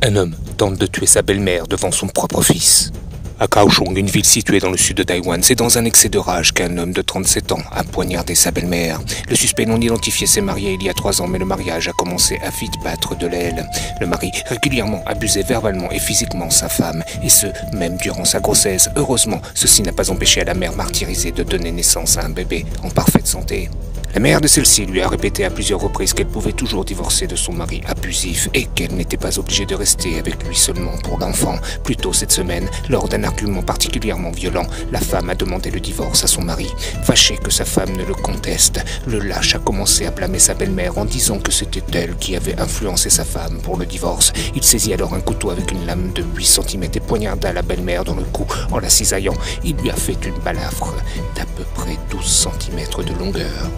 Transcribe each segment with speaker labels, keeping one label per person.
Speaker 1: Un homme tente de tuer sa belle-mère devant son propre fils. À Kaohsiung, une ville située dans le sud de Taïwan, c'est dans un excès de rage qu'un homme de 37 ans a poignardé sa belle-mère. Le suspect non identifié s'est marié il y a 3 ans, mais le mariage a commencé à vite battre de l'aile. Le mari régulièrement abusait verbalement et physiquement sa femme, et ce, même durant sa grossesse. Heureusement, ceci n'a pas empêché à la mère martyrisée de donner naissance à un bébé en parfaite santé. La mère de celle-ci lui a répété à plusieurs reprises qu'elle pouvait toujours divorcer de son mari abusif et qu'elle n'était pas obligée de rester avec lui seulement pour l'enfant. Plus tôt cette semaine, lors d'un argument particulièrement violent, la femme a demandé le divorce à son mari. Fâché que sa femme ne le conteste, le lâche a commencé à blâmer sa belle-mère en disant que c'était elle qui avait influencé sa femme pour le divorce. Il saisit alors un couteau avec une lame de 8 cm et poignarda la belle-mère dans le cou en la cisaillant. Il lui a fait une balafre d'à peu près 12 cm de longueur.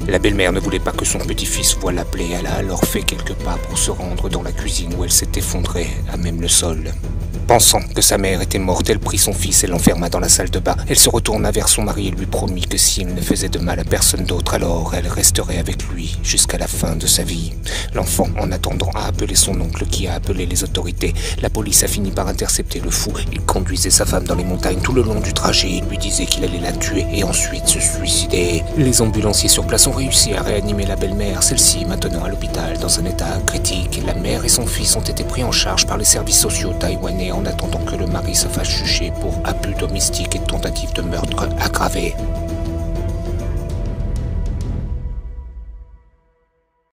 Speaker 1: La belle-mère ne voulait pas que son petit-fils voie la plaie. Elle a alors fait quelques pas pour se rendre dans la cuisine où elle s'est effondrée à même le sol. Pensant que sa mère était morte, elle prit son fils et l'enferma dans la salle de bain. Elle se retourna vers son mari et lui promit que s'il ne faisait de mal à personne d'autre, alors elle resterait avec lui jusqu'à la fin de sa vie. L'enfant, en attendant, a appelé son oncle qui a appelé les autorités. La police a fini par intercepter le fou. Il conduisait sa femme dans les montagnes tout le long du trajet. Il lui disait qu'il allait la tuer et ensuite se suicider. Les ambulanciers sur place ont réussi à réanimer la belle-mère, celle-ci maintenant à l'hôpital dans un état critique. La mère et son fils ont été pris en charge par les services sociaux taïwanais en attendant que le mari se fasse juger pour abus domestique et tentative de meurtre aggravé.